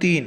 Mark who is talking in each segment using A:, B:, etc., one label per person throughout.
A: 3,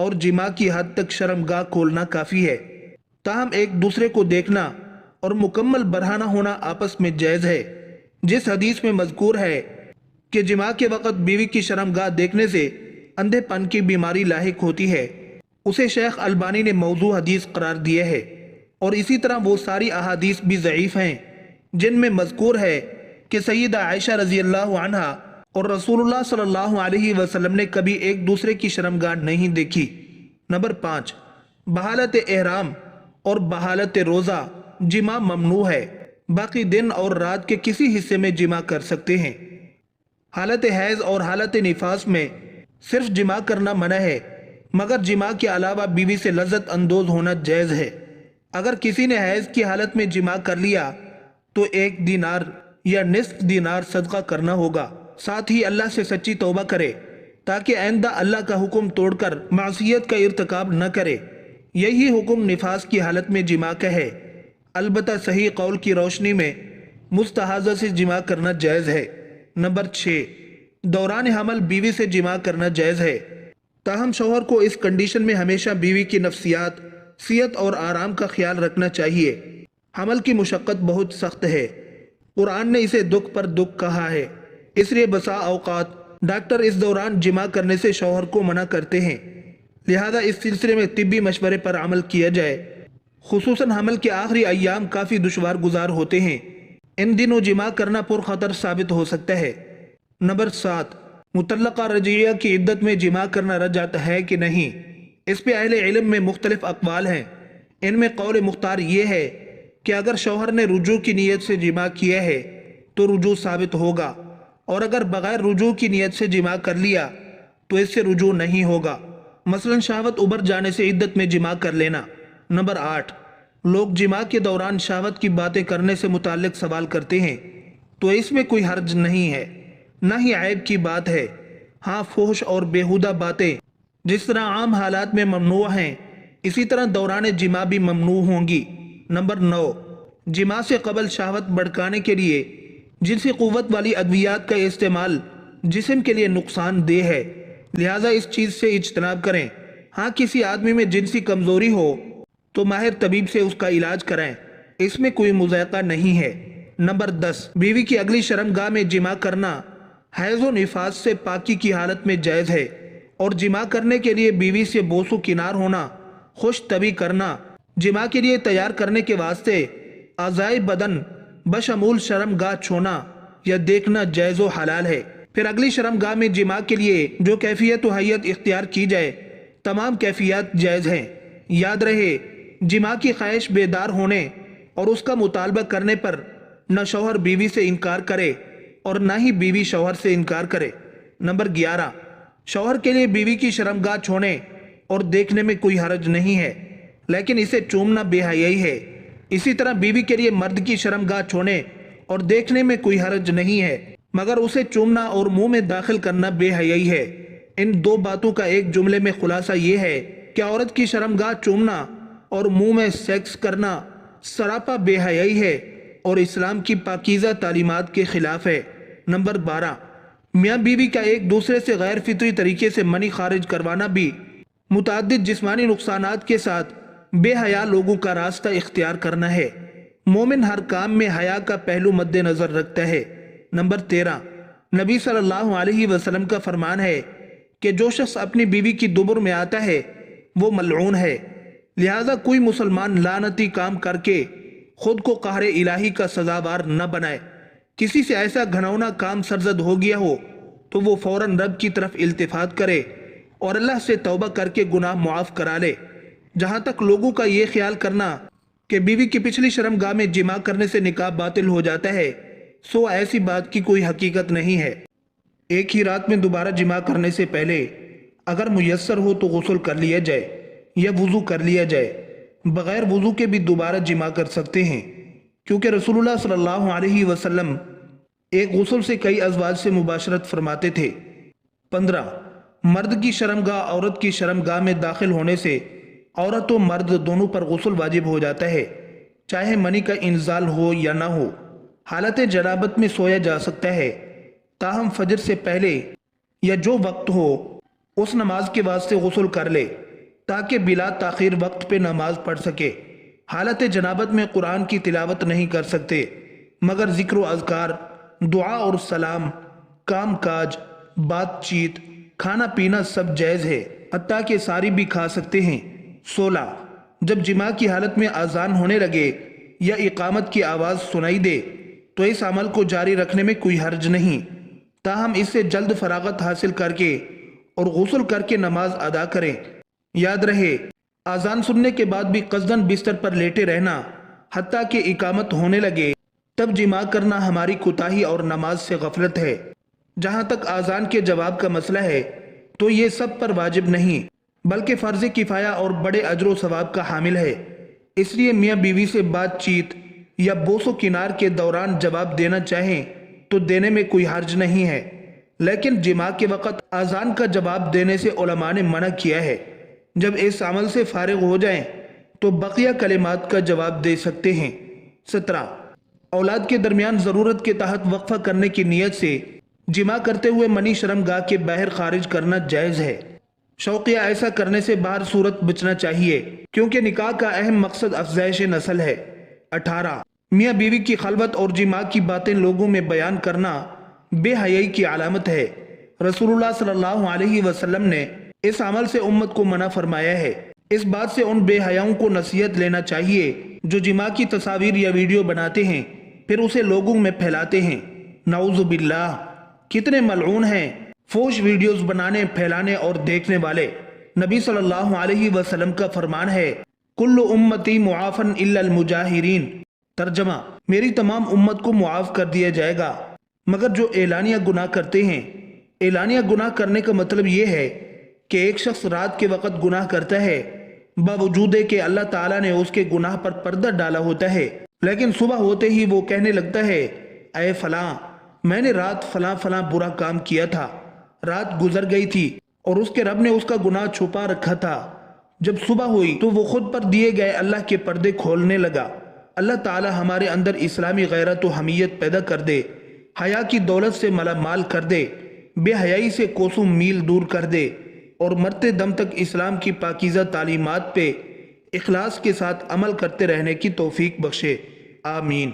A: اور جماع کی حد تک شرمگاہ کھولنا کافی ہے، تاہم ایک دوسرے کو دیکھنا اور مکمل برہنہ ہونا آپس میں جائز ہے۔ جس حدیث میں مذکور ہے کہ جماع کے وقت بیوی کی شرمگاہ دیکھنے سے اندھے پن کی بیماری لاحق ہوتی ہے، اسے شیخ البانی نے موضوع حدیث قرار دیا ہے، اور اسی طرح وہ ساری احادیث بھی ضعیف ہیں جن میں مذکور ہے کہ سیدہ عائشہ رضی اللہ عنہا اور رسول اللہ صلی اللہ علیہ وسلم نے کبھی ایک دوسرے کی شرمگاہ نہیں دیکھی۔ نمبر 5، بحالت احرام اور بحالت روزہ جماع ممنوع ہے، باقی دن اور رات کے کسی حصے میں جماع کر سکتے ہیں۔ حالت حیض اور حالت نفاس میں صرف جماع کرنا منع ہے، مگر جماع کے علاوہ بیوی سے لذت اندوز ہونا جائز ہے۔ اگر کسی نے حیض کی حالت میں جماع کر لیا تو 1 دینار یا نصف دینار صدقہ کرنا ہوگا، ساتھ ہی اللہ سے سچی توبہ کرے تاکہ آئندہ اللہ کا حکم توڑ کر معصیت کا ارتکاب نہ کرے۔ یہی حکم نفاس کی حالت میں جماع کا ہے، البتہ صحیح قول کی روشنی میں مستحاضہ سے جماع کرنا جائز ہے۔ نمبر 6، دوران حمل بیوی سے جماع کرنا جائز ہے، تاہم شوہر کو اس کنڈیشن میں ہمیشہ بیوی کی نفسیات، صحت اور آرام کا خیال رکھنا چاہیے۔ حمل کی مشقت بہت سخت ہے، قرآن نے اسے دکھ پر دکھ کہا ہے، اس لیے بسا اوقات ڈاکٹر اس دوران جماع کرنے سے شوہر کو منع کرتے ہیں، لہذا اس سلسلے میں طبی مشورے پر عمل کیا جائے۔ خصوصاً حمل کے آخری ایام کافی دشوار گزار ہوتے ہیں، ان دنوں جماع کرنا پرخطر ثابت ہو سکتا ہے۔ نمبر 7، مطلقہ رجعیہ کی عدت میں جماع کرنا رجعت ہے کہ نہیں، اس پہ اہل علم میں مختلف اقوال ہیں۔ ان میں قول مختار یہ ہے کہ اگر شوہر نے رجوع کی نیت سے جماع کیا ہے تو رجوع ثابت ہوگا، اور اگر بغیر رجوع کی نیت سے جماع کر لیا تو اس سے رجوع نہیں ہوگا، مثلا شہوت ابھر جانے سے عدت میں جماع کر لینا۔ نمبر 8، لوگ جماع کے دوران شہوت کی باتیں کرنے سے متعلق سوال کرتے ہیں، تو اس میں کوئی حرج نہیں ہے، نہ ہی عیب کی بات ہے۔ ہاں، فحش اور بیہودہ باتیں جس طرح عام حالات میں ممنوع ہیں، اسی طرح دوران جماع بھی ممنوع ہوں گی۔ نمبر 9، جماع سے قبل شہوت بھڑکانے کے لیے جنسی قوت والی ادویات کا استعمال جسم کے لیے نقصان دہ ہے، لہٰذا اس چیز سے اجتناب کریں۔ ہاں، کسی آدمی میں جنسی کمزوری ہو تو ماہر طبیب سے اس کا علاج کرائیں، اس میں کوئی مضائقہ نہیں ہے۔ نمبر 10، بیوی کی اگلی شرمگاہ میں جماع کرنا حیض و نفاس سے پاکی کی حالت میں جائز ہے، اور جماع کرنے کے لیے بیوی سے بوس و کنار ہونا، خوش طبی کرنا، جماع کے لیے تیار کرنے کے واسطے اعضائے بدن بشمول شرمگاہ چھونا یا دیکھنا جائز و حلال ہے۔ پھر اگلی شرمگاہ میں جماع کے لیے جو کیفیت و حیت اختیار کی جائے، تمام کیفیات جائز ہیں۔ یاد رہے، جماع کی خواہش بیدار ہونے اور اس کا مطالبہ کرنے پر نہ شوہر بیوی سے انکار کرے اور نہ ہی بیوی شوہر سے انکار کرے۔ نمبر 11، شوہر کے لیے بیوی کی شرمگاہ چھونے اور دیکھنے میں کوئی حرج نہیں ہے، لیکن اسے چومنا بے حیائی ہے۔ اسی طرح بیوی کے لیے مرد کی شرمگاہ چھونے اور دیکھنے میں کوئی حرج نہیں ہے، مگر اسے چومنا اور منہ میں داخل کرنا بے حیائی ہے۔ ان دو باتوں کا ایک جملے میں خلاصہ یہ ہے کہ عورت کی شرمگاہ چومنا اور منہ میں سیکس کرنا سراپا بے حیائی ہے اور اسلام کی پاکیزہ تعلیمات کے خلاف ہے۔ نمبر 12، میاں بیوی کا ایک دوسرے سے غیر فطری طریقے سے منی خارج کروانا بھی متعدد جسمانی نقصانات کے ساتھ بے حیا لوگوں کا راستہ اختیار کرنا ہے۔ مومن ہر کام میں حیا کا پہلو مد نظر رکھتا ہے۔ نمبر 13، نبی صلی اللہ علیہ وسلم کا فرمان ہے کہ جو شخص اپنی بیوی کی دبر میں آتا ہے وہ ملعون ہے، لہذا کوئی مسلمان لعنتی کام کر کے خود کو قہر الہی کا سزاوار نہ بنائے۔ کسی سے ایسا گھناؤنا کام سرزد ہو گیا ہو تو وہ فوراً رب کی طرف التفات کرے اور اللہ سے توبہ کر کے گناہ معاف کرا لے۔ جہاں تک لوگوں کا یہ خیال کرنا کہ بیوی کی پچھلی شرمگاہ میں جماع کرنے سے نکاح باطل ہو جاتا ہے، سو ایسی بات کی کوئی حقیقت نہیں ہے۔ ایک ہی رات میں دوبارہ جماع کرنے سے پہلے اگر میسر ہو تو غسل کر لیا جائے یا وضو کر لیا جائے، بغیر وضو کے بھی دوبارہ جماع کر سکتے ہیں، کیونکہ رسول اللہ صلی اللہ علیہ وسلم ایک غسل سے کئی ازواج سے مباشرت فرماتے تھے۔ 15، مرد کی شرمگاہ عورت کی شرمگاہ میں داخل ہونے سے عورت و مرد دونوں پر غسل واجب ہو جاتا ہے، چاہے منی کا انزال ہو یا نہ ہو۔ حالت جنابت میں سویا جا سکتا ہے، تاہم فجر سے پہلے یا جو وقت ہو اس نماز کے واسطے غسل کر لے۔ تاکہ بلا تاخیر وقت پہ نماز پڑھ سکے۔ حالت جنابت میں قرآن کی تلاوت نہیں کر سکتے، مگر ذکر و اذکار، دعا اور سلام، کام کاج، بات چیت، کھانا پینا سب جائز ہے، حتیٰ کہ ساری بھی کھا سکتے ہیں۔ 16 جب جماع کی حالت میں اذان ہونے لگے یا اقامت کی آواز سنائی دے تو اس عمل کو جاری رکھنے میں کوئی حرج نہیں، تاہم اس سے جلد فراغت حاصل کر کے اور غسل کر کے نماز ادا کریں۔ یاد رہے، اذان سننے کے بعد بھی قصداً بستر پر لیٹے رہنا حتیٰ کہ اقامت ہونے لگے تب جماع کرنا ہماری کوتاہی اور نماز سے غفلت ہے۔ جہاں تک اذان کے جواب کا مسئلہ ہے تو یہ سب پر واجب نہیں بلکہ فرض کفایہ اور بڑے اجر و ثواب کا حامل ہے، اس لیے میاں بیوی سے بات چیت یا بوس و کنار کے دوران جواب دینا چاہیں تو دینے میں کوئی حرج نہیں ہے، لیکن جماع کے وقت اذان کا جواب دینے سے علماء نے منع کیا ہے۔ جب اس عمل سے فارغ ہو جائیں تو بقیہ کلمات کا جواب دے سکتے ہیں۔ 17 اولاد کے درمیان ضرورت کے تحت وقفہ کرنے کی نیت سے جماع کرتے ہوئے منی شرمگاہ کے باہر خارج کرنا جائز ہے۔ شوقیہ ایسا کرنے سے باہر صورت بچنا چاہیے کیونکہ نکاح کا اہم مقصد افزائش نسل ہے۔ 18 میاں بیوی کی خلوت اور جماع کی باتیں لوگوں میں بیان کرنا بے حیائی کی علامت ہے۔ رسول اللہ صلی اللہ علیہ وسلم نے اس عمل سے امت کو منع فرمایا ہے۔ اس بات سے ان بے حیاؤں کو نصیحت لینا چاہیے جو جماع کی تصاویر یا ویڈیو بناتے ہیں پھر اسے لوگوں میں پھیلاتے ہیں۔ نعوذ باللہ، کتنے ملعون ہیں فوش ویڈیوز بنانے، پھیلانے اور دیکھنے والے۔ نبی صلی اللہ علیہ وسلم کا فرمان ہے، کل امتی معافن الا المجاہرین۔ ترجمہ، میری تمام امت کو معاف کر دیا جائے گا مگر جو اعلانیہ گناہ کرتے ہیں۔ اعلانیہ گناہ کرنے کا مطلب یہ ہے کہ ایک شخص رات کے وقت گناہ کرتا ہے باوجود کہ اللہ تعالیٰ نے اس کے گناہ پر پردہ ڈالا ہوتا ہے، لیکن صبح ہوتے ہی وہ کہنے لگتا ہے، اے فلاں، میں نے رات فلاں فلاں برا کام کیا تھا، رات گزر گئی تھی اور اس کے رب نے اس کا گناہ چھپا رکھا تھا۔ جب صبح ہوئی تو وہ خود پر دیے گئے اللہ کے پردے کھولنے لگا۔ اللہ تعالی ہمارے اندر اسلامی غیرت و حمیت پیدا کر دے، حیا کی دولت سے مالا مال کر دے، بے حیائی سے کوسوں میل دور کر دے اور مرتے دم تک اسلام کی پاکیزہ تعلیمات پہ اخلاص کے ساتھ عمل کرتے رہنے کی توفیق بخشے۔ آمین۔